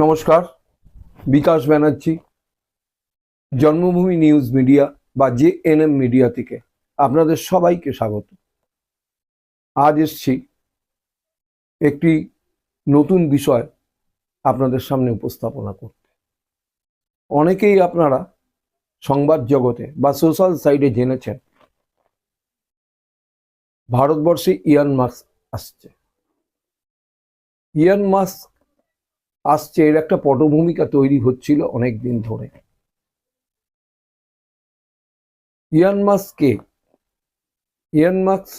নমস্কার, বিকাশ ব্যানার্জি জন্মভূমি news media বা জেএনএম মিডিয়া থেকে আপনাদের সবাইকে স্বাগত। আজ এসছি একটি নতুন বিষয় আপনাদের সামনে উপস্থাপনা করতে। অনেকেই আপনারা সংবাদ জগতে বা সোশ্যাল সাইটে জেনেছেন ভারতবর্ষে ইলন মাস্ক আসছে। ইলন মাস্ক আসছে এর একটা পটভূমিকা তৈরি হচ্ছিল অনেক দিন ধরে। ইলন মাস্ক কে? ইলন মাস্ক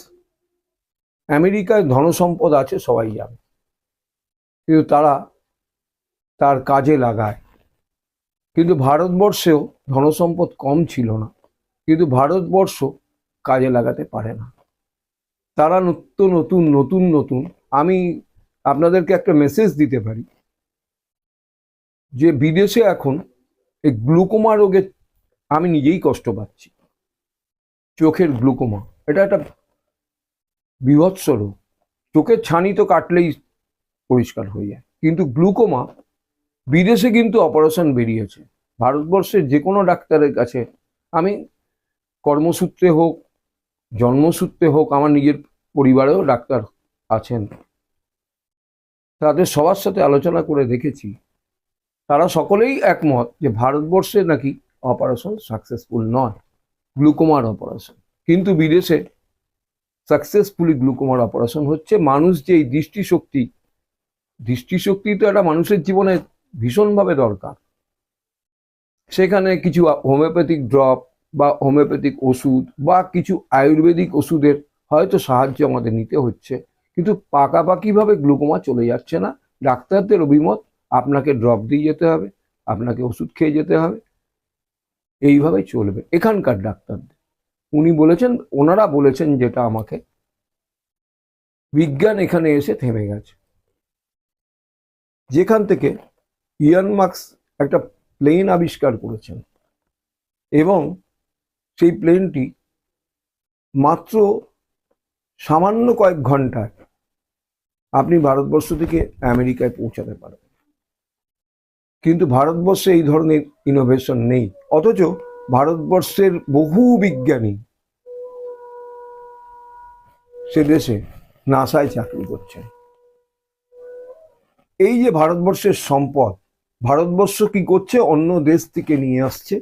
আমেরিকায় ধনসম্পদ আছে সবাই জানে, কিন্তু তারা তার কাজে লাগায়। কিন্তু ভারতবর্ষেও ধনসম্পদ কম ছিল না, কিন্তু ভারতবর্ষ কাজে লাগাতে পারে না। তারা নিত্য নতুন নতুন নতুন আমি আপনাদেরকে একটা মেসেজ দিতে পারি যে বিদেশে এখন এই গ্লুকোমা রোগে আমি নিজেই কষ্ট পাচ্ছি। চোখের গ্লুকোমা, এটা একটা বীভৎস রোগ। চোখের ছানি তো কাটলেই পরিষ্কার হয়ে যায়, কিন্তু গ্লুকোমা বিদেশে কিন্তু অপারেশন বেরিয়েছে। ভারতবর্ষের যে কোনো ডাক্তারের কাছে আমি কর্মসূত্রে হোক জন্মসূত্রে হোক, আমার নিজের পরিবারেও ডাক্তার আছেন, তাদের সবার সাথে আলোচনা করে দেখেছি, তারা সকলেই একমত যে ভারতবর্ষে নাকি অপারেশন সাকসেসফুল নয়, গ্লুকোমার অপারেশন। কিন্তু বিদেশে সাকসেসফুলি গ্লুকোমার অপারেশন হচ্ছে। মানুষ যে এই দৃষ্টিশক্তি তো একটা মানুষের জীবনে ভীষণভাবে দরকার। সেখানে কিছু হোমিওপ্যাথিক ড্রপ বা হোমিওপ্যাথিক ওষুধ বা কিছু আয়ুর্বেদিক ওষুধের হয়তো সাহায্য আমাদের নিতে হচ্ছে, কিন্তু পাকাপাকিভাবে গ্লুকোমা চলে যাচ্ছে না। ডাক্তারদের অভিমত আপনাকে ড্রপ দিয়ে যেতে হবে, আপনাকে ওষুধ খেয়ে যেতে হবে, এইভাবে চলবে এখানকার ডাক্তারদের। ওনারা বলেছেন যেটা আমাকে, বিজ্ঞান এখানে এসে থেমে গেছে। যেখান থেকে ইলন মাস্ক একটা প্লেন আবিষ্কার করেছেন এবং সেই প্লেনটি মাত্র সামান্য কয়েক ঘন্টায় আপনি ভারতবর্ষ থেকে আমেরিকায় পৌঁছাতে পারবেন। কিন্তু ভারতবর্ষে এই ধরনের ইনোভেশন নেই, অথচ ভারতবর্ষের বহু বিজ্ঞানী সে দেশে নাসায় চাকরি করছেন। এই যে ভারতবর্ষের সম্পদ, ভারতবর্ষ কি করছে? অন্য দেশ থেকে নিয়ে আসছে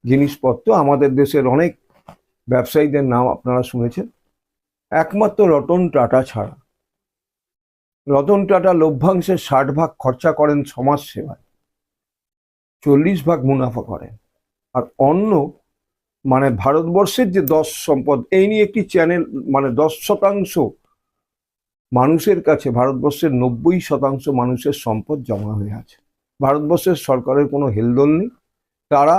জিনিসপত্র। আমাদের দেশের অনেক ব্যবসায়ীদের নাম আপনারা শুনেছেন, একমাত্র রতন টাটা ছাড়া। রতন টাটা লভ্যাংশের 60 ভাগ খরচা করেন সমাজ সেবায়, 40 ভাগ মুনাফা করেন। আর অন্য ভারতবর্ষের যে 10 সম্পদ, এই নিয়ে একটি চ্যানেল, 10% মানুষের কাছে ভারতবর্ষের 90% মানুষের সম্পদ জমা হয়ে আছে। ভারতবর্ষের সরকারের কোনো হেলদোল নেই, তারা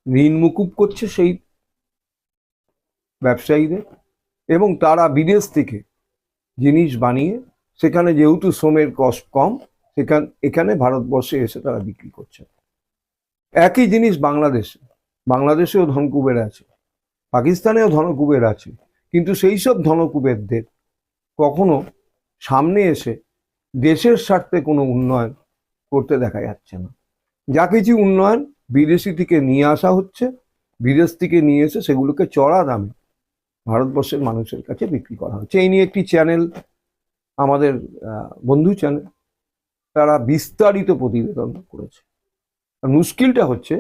ঋণ মুকুব করছে সেই ব্যবসায়ীদের, এবং তারা বিদেশ থেকে জিনিস বানিয়ে, সেখানে যেহেতু শ্রমের কষ্ট কম, এখানে ভারতবর্ষে এসে তারা বিক্রি করছে। একই জিনিস বাংলাদেশেও ধনকুবের আছে, পাকিস্তানেও ধনকুবের আছে, কিন্তু সেই সব ধনকুবেরদের কখনো সামনে এসে দেশের স্বার্থে কোনো উন্নয়ন করতে দেখা যাচ্ছে না। যা কিছু উন্নয়ন বিদেশি থেকে নিয়ে আসা হচ্ছে, বিদেশ থেকে নিয়ে এসে সেগুলোকে চড়া দামে ভারতবর্ষের মানুষের কাছে বিক্রি করা হচ্ছে। এই নিয়ে একটি চ্যানেল, আমাদের বন্ধু চ্যানেল, তারা বিস্তারিত প্রতিবেদন করেছে। আর মুশকিলটা হচ্ছে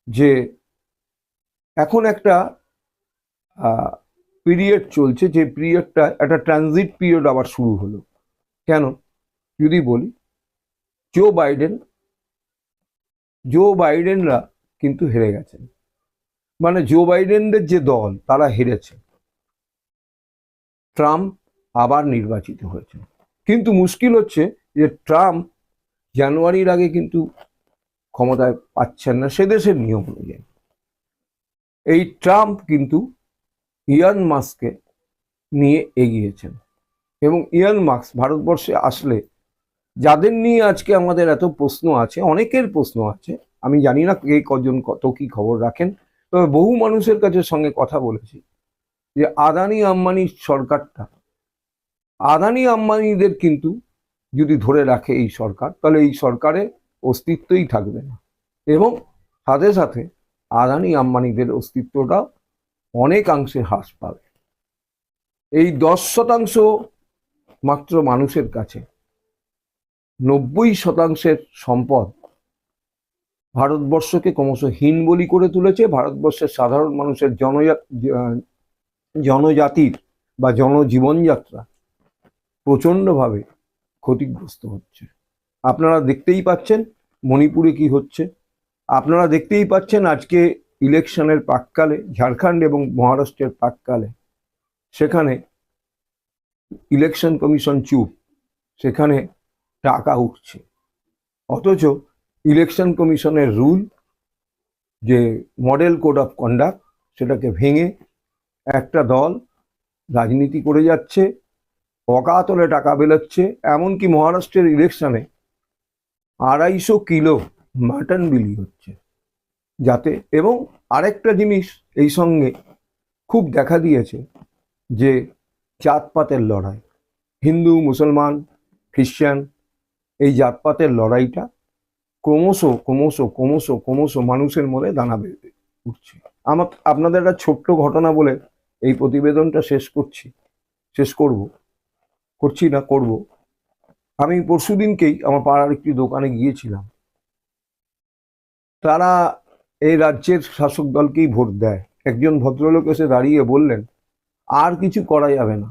যে এখন একটা পিরিয়ড চলছে, যে পিরিয়ডটা একটা ট্রানজিট পিরিয়ড আবার শুরু হলো। কেন যদি বলি, জো বাইডেনরা কিন্তু হেরে গেছেন। জো বাইডেনদের যে দল, তারা হেরেছে, ট্রাম্প আবার নির্বাচিত হয়েছে। কিন্তু মুশকিল হচ্ছে যে ট্রাম্প জানুয়ারির আগে কিন্তু ক্ষমতায় পাচ্ছেন না সে দেশের নিয়ম অনুযায়ী। এই ট্রাম্প কিন্তু ইলন মাস্ককে নিয়ে এগিয়েছেন, এবং ইলন মাস্ক ভারতবর্ষে আসলে, যাদের নিয়ে আজকে আমাদের এত প্রশ্ন আছে, অনেকের প্রশ্ন আছে, আমি জানি না কে কজন কত কি খবর রাখেন, তবে বহু মানুষের কাছে সঙ্গে কথা বলেছি যে আদানি আম্বানির সরকারটা, আদানি আম্বানিদের কিন্তু যদি ধরে রাখে এই সরকার, তাহলে এই সরকারে অস্তিত্বই থাকবে না, এবং সাথে সাথে আদানি আম্বানিদের অস্তিত্বটা অনেকাংশে হ্রাস পাবে। এই 10% মাত্র মানুষের কাছে, 90% সম্পদ ভারতবর্ষকে ক্রমশ হীন বলি করে তুলেছে। ভারতবর্ষের সাধারণ মানুষের জনজাতির বা জনজীবনযাত্রা প্রচণ্ডভাবে ক্ষতিগ্রস্ত হচ্ছে। আপনারা দেখতেই পাচ্ছেন মণিপুরে কি হচ্ছে, আপনারা দেখতেই পাচ্ছেন আজকে ইলেকশনের প্রাককালে ঝাড়খণ্ড এবং মহারাষ্ট্রের প্রাককালে সেখানে ইলেকশন কমিশন চুপ, সেখানে টাকা উঠছে। অথচ ইলেকশন কমিশনের রুল, যে মডেল কোড অফ কন্ডাক্ট, সেটাকে ভেঙে একটা দল রাজনীতি করে যাচ্ছে, অকাতরে টাকা বেরোচ্ছে। এমনকি মহারাষ্ট্রের ইলেকশনে 250 কিলো মাটন বিলি হচ্ছে যাতে। এবং আরেকটা জিনিস এই সঙ্গে খুব দেখা দিয়েছে, যে জাতপাতের লড়াই, হিন্দু মুসলমান খ্রিস্টান, এই জাতপাতের লড়াইটা ক্রমশ ক্রমশ ক্রমশ ক্রমশ মানুষের মনে দানা বেঁধে উঠছে। আপনাদের একটা ছোট্ট ঘটনা বলে এই প্রতিবেদনটা করব। আমি পরশুদিনকেই আমার পাড়ার একটি দোকানে গিয়েছিলাম। তারা এই রাজ্যের শাসক দলকেই ভোট দেয়। একজন ভদ্রলোক এসে দাঁড়িয়ে বললেন, আর কিছু করা যাবে না,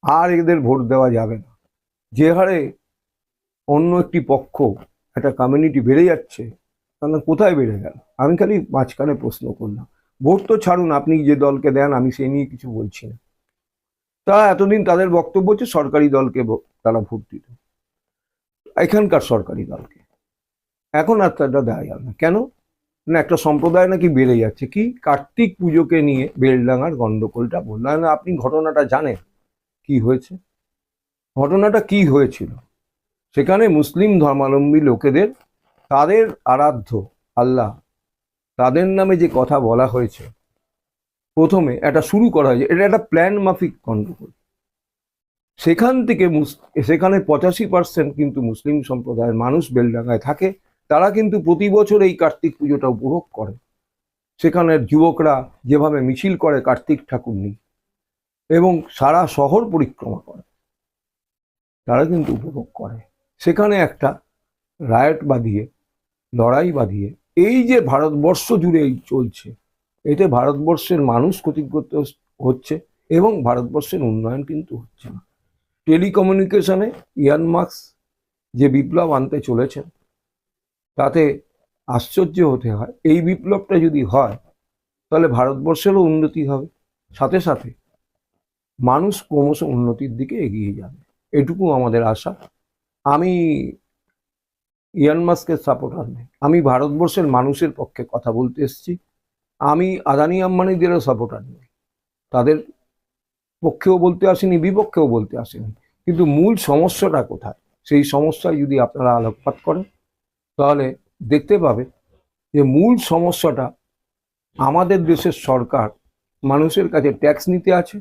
আর এদের ভোট দেওয়া যাবে না। যে হারে অন্য একটি পক্ষ, একটা কমিউনিটি বেড়ে যাচ্ছে, তাহলে কোথায় বেড়ে গেল? আমি খালি মাঝখানে প্রশ্ন করলাম। ভোট তো ছাড়ুন, আপনি যে দলকে দেন, আমি সেই নিয়ে কিছু বলছি না। তারা এতদিন তাদের বক্তব্য হচ্ছে সরকারি দলকে তারা ভোট দিত, এখানকার সরকারি দলকে। এখন আর তারা দেওয়া যাবে না। কেন না? একটা সম্প্রদায় নাকি বেড়ে যাচ্ছে। কি? কার্তিক পুজোকে নিয়ে বেলডাঙার গন্ডগোলটা বললেন না? আপনি ঘটনাটা জানেন কি হয়েছে? ঘটনাটা কি হয়েছিল? সেখানে মুসলিম ধর্মাবলম্বী লোকেদের, তাদের আরাধ্য আল্লাহ, তাদের নামে যে কথা বলা হয়েছে, প্রথমে এটা শুরু করা হয়েছে, এটা একটা প্ল্যান মাফিক গন্ডগোল। সেখান থেকে সেখানে 85% কিন্তু মুসলিম সম্প্রদায়ের মানুষ বেলডাঙ্গায় থাকে। তারা কিন্তু প্রতি বছর এই কার্তিক পুজোটা উপভোগ করে। সেখানের যুবকরা যেভাবে মিছিল করে কার্তিক ঠাকুর নিয়ে এবং সারা শহর পরিক্রমা করে, তারা কিন্তু উপভোগ করে। সেখানে একটা রায়ট বাঁধিয়ে, লড়াই বাঁধিয়ে, এই যে ভারতবর্ষ জুড়ে এই চলছে, এতে ভারতবর্ষের মানুষ ক্ষতিগ্রস্ত হচ্ছে এবং ভারতবর্ষের উন্নয়ন কিন্তু হচ্ছে না। টেলিকমিউনিকেশনে ইলন মাস্ক যে বিপ্লব আনতে চলেছেন, তাতে আশ্চর্য হতে হয়। এই বিপ্লবটা যদি হয়, তাহলে ভারতবর্ষেরও উন্নতি হবে, সাথে সাথে মানুষ ক্রমশ উন্নতির দিকে এগিয়ে যাবে, এটুকু আমাদের আশা। আমি ইলন মাস্কের সাপোর্টার নেই, আমি ভারতবর্ষের মানুষের পক্ষে কথা বলতে এসেছি। আমি আদানি আম্বানিদেরও সাপোর্টার নেই, তাদের পক্ষেও বলতে আসেনি, বিপক্ষেও বলতে আসেনি। কিন্তু মূল সমস্যাটা কোথায়, সেই সমস্যায় যদি আপনারা আলোকপাত করেন, তাহলে দেখতে পাবে যে মূল সমস্যাটা আমাদের দেশের সরকার মানুষের কাছে ট্যাক্স নিতে আছে,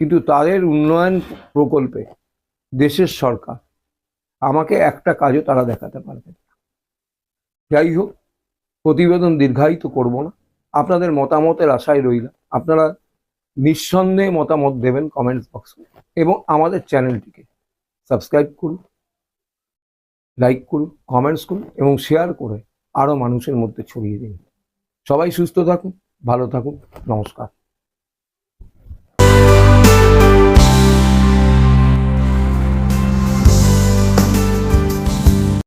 কিন্তু তাদের উন্নয়ন প্রকল্পে দেশের সরকার আমাকে একটা কাজও তারা দেখাতে পারবে না। যাই হোক, প্রতিবেদন দীর্ঘায়িত করব না, আপনাদের মতামতের আশায় রইলাম। আপনারা নিঃসন্দেহে মতামত দেবেন কমেন্টস বক্সে, এবং আমাদের চ্যানেলটিকে সাবস্ক্রাইব করুন, লাইক করুন, কমেন্টস করুন এবং শেয়ার করে আরও মানুষের মধ্যে ছড়িয়ে দিন। সবাই সুস্থ থাকুন, ভালো থাকুন, নমস্কার।